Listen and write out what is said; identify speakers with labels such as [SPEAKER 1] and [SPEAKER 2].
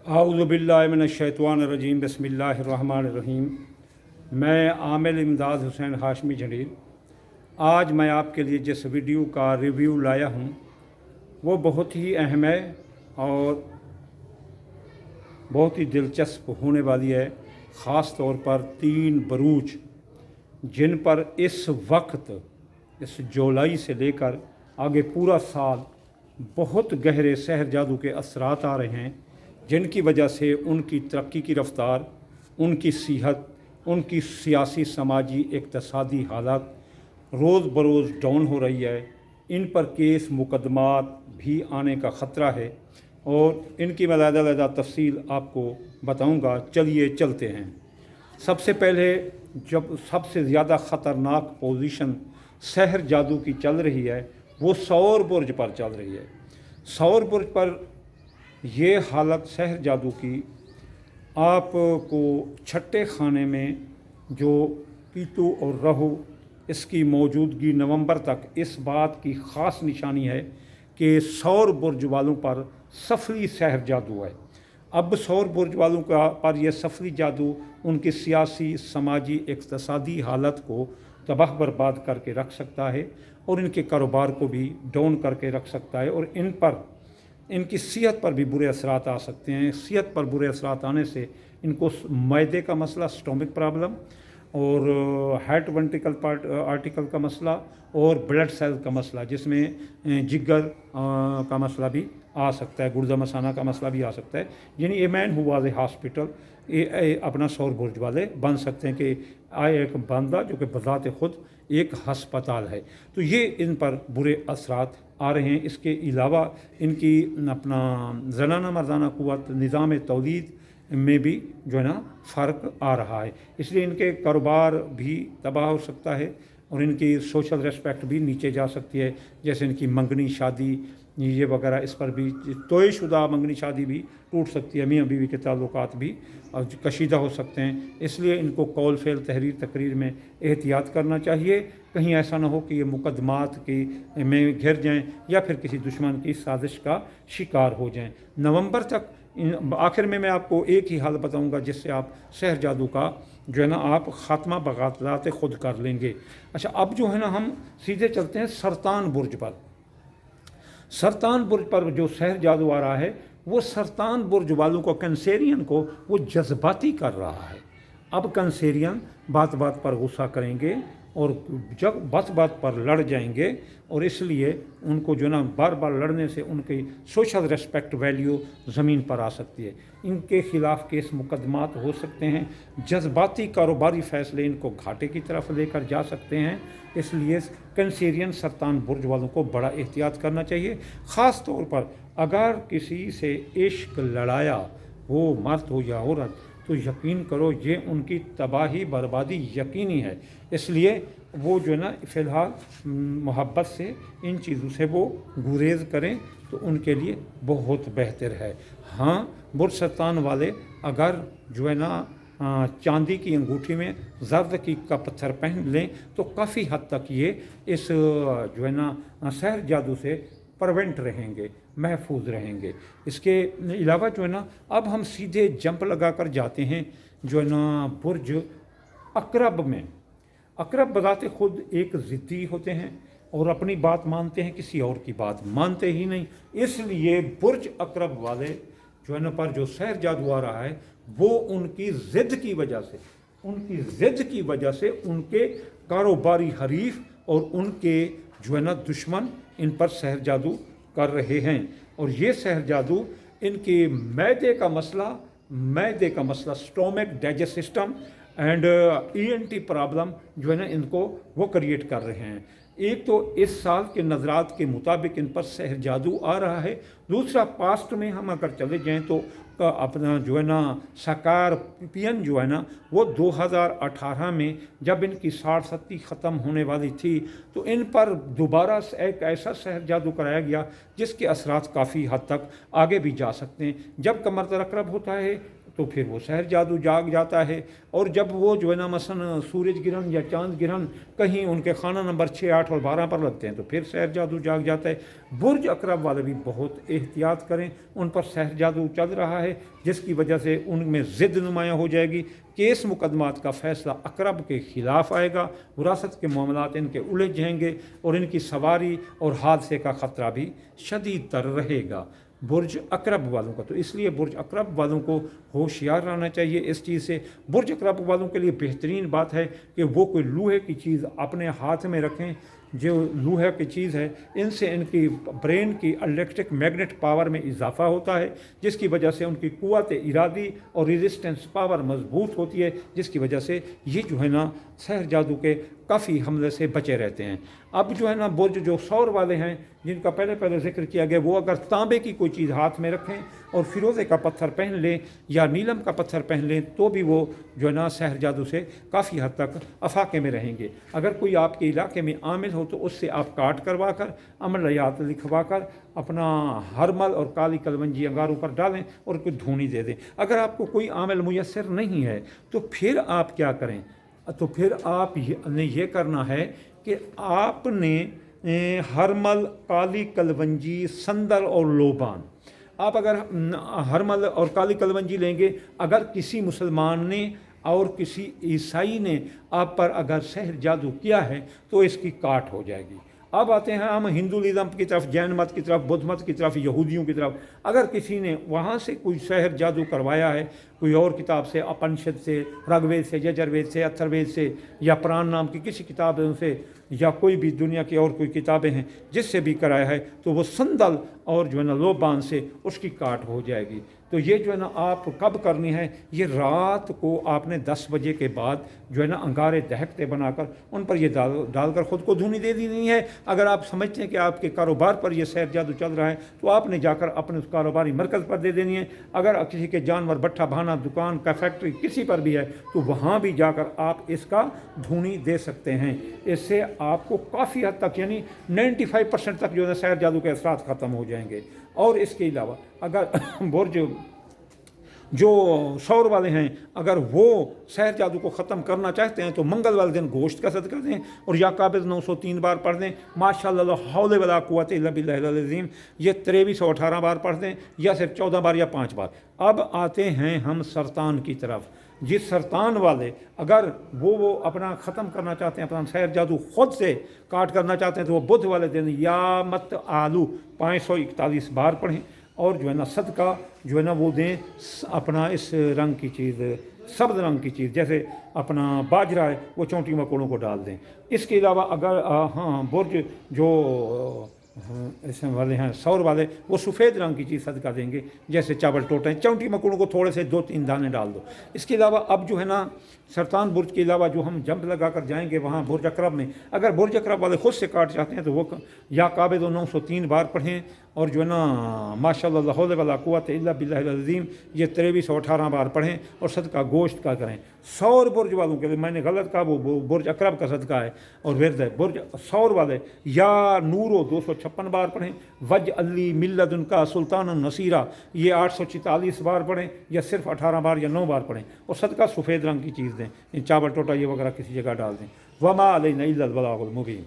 [SPEAKER 1] आऊज़ु बिल्लाहि मिनश्शैतानिर्रजीम बिस्मिल्लाहिर्रहमानिर्रहीम। मैं आमिर इमदाद हुसैन हाशमी जलील आज मैं आपके लिए जिस वीडियो का रिव्यू लाया हूँ वो बहुत ही अहम है और बहुत ही दिलचस्प होने वाली है। ख़ास तौर पर 3 बरूज जिन पर इस वक्त इस जुलाई से लेकर आगे पूरा साल बहुत गहरे सहर जादू के असरात आ रहे हैं, जिनकी वजह से उनकी तरक्की की रफ्तार, उनकी सेहत, उनकी सियासी, समाजी, इक़्तिसादी हालत रोज़ बरोज़ डाउन हो रही है। इन पर केस मुकदमात भी आने का ख़तरा है और इनकी मैं अलग-अलग तफसील आपको बताऊंगा। चलिए चलते हैं। सबसे पहले जब सबसे ज़्यादा ख़तरनाक पोजीशन सहर जादू की चल रही है वो सौर बुर्ज पर चल रही है। सौर बुर्ज पर ये हालत सहर जादू की आपको छठे खाने में जो पीतू और रहू इसकी मौजूदगी नवंबर तक इस बात की ख़ास निशानी है कि सौर बुर्ज वालों पर सफली सहर जादू है। अब सौर बुर्ज वालों का पर यह सफली जादू उनकी सियासी, समाजी, इक़्तिसादी हालत को तबाह बर्बाद करके रख सकता है और इनके कारोबार को भी डाउन करके रख सकता है और इन पर इनकी सेहत पर भी बुरे असरात आ सकते हैं। सेहत पर बुरे असरात आने से इनको मैदे का मसला, स्टोमिक प्रॉब्लम और हार्ट वेंट्रिकल पार्ट आर्टिकल का मसला और ब्लड सेल का मसला, जिसमें जिगर का मसला भी आ सकता है, गुर्दा मसाना का मसला भी आ सकता है। यानी a man who was a hospital अपना सौर बुर्ज वाले बन सकते हैं कि आए एक बंदा जो कि बज़ात खुद एक हस्पताल है। तो ये इन पर बुरे असरात आ रहे हैं। इसके अलावा इनकी अपना ज़नाना मर्दाना क़ुव्वत, निज़ाम तौलीद में भी जो है ना फ़र्क आ रहा है, इसलिए इनके कारोबार भी तबाह हो सकता है और इनकी सोशल रेस्पेक्ट भी नीचे जा सकती है। जैसे इनकी मंगनी शादी ये वगैरह, इस पर भी तोयशुदा मंगनी शादी भी टूट सकती है, मियाँ बीवी के ताल्लुकात भी कशीदा हो सकते हैं। इसलिए इनको कौल फेल तहरीर तकरीर में एहतियात करना चाहिए, कहीं ऐसा ना हो कि ये मुकदमात की में घिर जाएं या फिर किसी दुश्मन की साजिश का शिकार हो जाएं। नवंबर तक आखिर में मैं आपको एक ही हाल बताऊंगा जिससे आप सहर जादू का जो है ना आप ख़ात्मा बगात खुद कर लेंगे। अच्छा, अब जो है ना हम सीधे चलते हैं सरतान बुर्ज पर। सरतान बुर्ज पर जो सहर जादू आ रहा है वो सरतान बुर्ज वालों को, कैंसेरियन को वो जज्बाती कर रहा है। अब कैंसेरियन बात बात पर गुस्सा करेंगे और जब बात बात पर लड़ जाएंगे और इसलिए उनको जो ना बार बार लड़ने से उनकी सोशल रेस्पेक्ट वैल्यू ज़मीन पर आ सकती है। इनके ख़िलाफ़ केस मुकदमात हो सकते हैं। जज्बाती कारोबारी फ़ैसले इनको घाटे की तरफ लेकर जा सकते हैं। इसलिए कैंसेरियन सरतान बुर्ज वालों को बड़ा एहतियात करना चाहिए। ख़ास तौर पर अगर किसी से इश्क लड़ाया, वो मर्द हो या औरत, तो यकीन करो ये उनकी तबाही बर्बादी यकीनी है। इसलिए वो जो है ना फ़िलहाल मोहब्बत से इन चीज़ों से वो गुरेज़ करें तो उनके लिए बहुत बेहतर है। हाँ, बुर्ज सरतान वाले अगर जो है ना चांदी की अंगूठी में ज़र्द की का पत्थर पहन लें तो काफ़ी हद तक ये इस जो है ना सहर जादू से प्रिवेंट रहेंगे, महफूज रहेंगे। इसके अलावा जो है ना अब हम सीधे जंप लगा कर जाते हैं जो है ना बुर्ज अकरब में। अकरब बज़ाते खुद एक ज़िद्दी होते हैं और अपनी बात मानते हैं, किसी और की बात मानते ही नहीं। इसलिए बुर्ज अकरब वाले जो है ना पर जो सहर जादू आ रहा है वो उनकी ज़िद की वजह से उनके कारोबारी हरीफ और उनके जो है ना दुश्मन इन पर सहर जादू कर रहे हैं। और ये सहर जादू इनके मैदे का मसला, stomach, digest system and ENT problem जो है ना इनको वो क्रिएट कर रहे हैं। एक तो इस साल के नज़रात के मुताबिक इन पर सहर जादू आ रहा है। दूसरा, पास्ट में हम अगर चले जाएं तो अपना जो है ना स्कॉर्पियन जो है ना वो 2018 में जब इनकी 60-70 ख़त्म होने वाली थी तो इन पर दोबारा एक ऐसा सहर जादू कराया गया जिसके असरात काफ़ी हद तक आगे भी जा सकते हैं। जब कमर अकरब होता है तो फिर वो सहर जादू जाग जाता है। और जब वो जो है ना मसलन सूरज ग्रहण या चांद ग्रहण कहीं उनके खाना नंबर 6, 8 और 12 पर लगते हैं तो फिर सहर जादू जाग जाता है। बुर्ज अकरब वाले भी बहुत एहतियात करें, उन पर सहर जादू चल रहा है जिसकी वजह से उनमें ज़िद नुमायाँ हो जाएगी। केस मुकदमात का फ़ैसला अकरब के ख़िलाफ़ आएगा, विरासत के मामलात इनके उलझ जाएंगे और इनकी सवारी और हादसे का ख़तरा भी शदीद तर रहेगा बुर्ज अकरब वालों का। तो इसलिए बुर्ज अकरब वालों को होशियार रहना चाहिए इस चीज़ से। बुर्ज अकरब वालों के लिए बेहतरीन बात है कि वो कोई लोहे की चीज़ अपने हाथ में रखें, जो लोहे की चीज़ है इनसे इनकी ब्रेन की इलेक्ट्रिक मैग्नेट पावर में इजाफा होता है, जिसकी वजह से उनकी क़ुव्वत इरादी और रेजिस्टेंस पावर मजबूत होती है, जिसकी वजह से ये जो है ना सहर जादू के काफ़ी हमले से बचे रहते हैं। अब जो है ना बुर्ज जो सौर वाले हैं जिनका पहले जिक्र किया गया, वो अगर तांबे की कोई चीज़ हाथ में रखें और फिरोज़े का पत्थर पहन लें या नीलम का पत्थर पहन लें तो भी वो जो है ना सहर जादू से काफ़ी हद तक अफाके में रहेंगे। अगर कोई आपके इलाके में आमिल हो तो उससे आप काट करवा कर अमलियात लिखवा कर अपना हरमल और काली कलवंजी अंगारों पर डालें और कोई धूनी दे दें। अगर आपको कोई आमिल मुयस्सर नहीं है तो फिर आप क्या करें, तो फिर आप ने ये करना है कि आपने हरमल, काली कलवंजी, संदल और लोबान, आप अगर हरमल और काली कलवंजी लेंगे, अगर किसी मुसलमान ने और किसी ईसाई ने आप पर अगर सहर जादू किया है तो इसकी काट हो जाएगी। अब आते हैं हम हिंदुइज़्म की तरफ, जैन मत की तरफ, बुद्ध मत की तरफ, यहूदियों की तरफ। अगर किसी ने वहाँ से कोई सहर जादू करवाया है कोई और किताब से, उपनिषद से, ऋग्वेद से, यजुर्वेद से, अथर्ववेद से या पुराण नाम की किसी किताबों से या कोई भी दुनिया की और कोई किताबें हैं जिससे भी कराया है तो वो संदल और जो है ना लोबान से उसकी काट हो जाएगी। तो ये जो है ना आप कब करनी है, ये रात को आपने 10 बजे के बाद जो है ना अंगारे दहकते बनाकर उन पर ये डालकर ख़ुद को धूनी दे देनी है। अगर आप समझते हैं कि आपके कारोबार पर ये सहर जादू चल रहा है तो आपने जाकर अपने उस कारोबारी मरकज़ पर दे देनी है। अगर किसी के जानवर, भट्ठा भाना, दुकान का फैक्ट्री किसी पर भी है तो वहाँ भी जाकर आप इसका धूनी दे सकते हैं। इससे आपको काफ़ी हद तक यानी 95% तक जो है सहर जादू के असरात ख़त्म हो जाएंगे। और इसके अलावा अगर बुर्ज जो सौर वाले हैं अगर वो सहर जादू को ख़त्म करना चाहते हैं तो मंगल वाले दिन गोश्त का सदका दें और या काबिज़ 903 बार पढ़ दें, माशाअल्लाह हौले वला कुव्वत इल्ला बिल्लाहिल अज़ीम ये 2318 बार पढ़ दें या सिर्फ 14 बार या 5 बार। अब आते हैं हम सरतान की तरफ। जिस सरतान वाले अगर वो अपना ख़त्म करना चाहते हैं, अपना सहर जादू ख़ुद से काट करना चाहते हैं तो वो बुध वाले दिन या मत आलू 541 बार पढ़ें और जो है ना सदका जो है ना वो दें अपना इस रंग की चीज़, सब्ज़ रंग की चीज़, जैसे अपना बाजरा है वो चौंटी मकोड़ों को डाल दें। इसके अलावा अगर बुर्ज जो इसमें वाले हैं सौर वाले वो सफ़ेद रंग की चीज़ सदका देंगे, जैसे चावल टोटे, चौंटी मकोड़ों को थोड़े से 2-3 दाने डाल दो। इसके अलावा अब जो है ना सरतान बुर्ज के अलावा जो हम जंप लगा कर जाएंगे वहाँ बुर्ज अकरब में, अगर बुर्ज अकरब वाले खुद से काट चाहते हैं तो वो या काबिज़ 903 बार पढ़ें और जो है ना माशाअल्लाह ला हौला वला कुव्वत इल्ला बिल्लाहिल अज़ीम ये 2318 बार पढ़ें और सदका गोश्त का करें। सौर बुर्ज वालों के लिए मैंने गलत कहा, वो बुर्ज अकरब का सदका है और विरद है। बुर्ज सौर वाले या नूरो 256 बार पढ़ें, वज अली मिल्लदुन का सुल्तान नसीरा ये 844 बार पढ़ें या सिर्फ 18 बार या 9 बार पढ़ें और सदका सफ़ेद रंग की चीज़ दें, चावल टोटा ये वगैरह किसी जगह डाल दें। वमा अलैना इल्लल बलागुल मुबीन।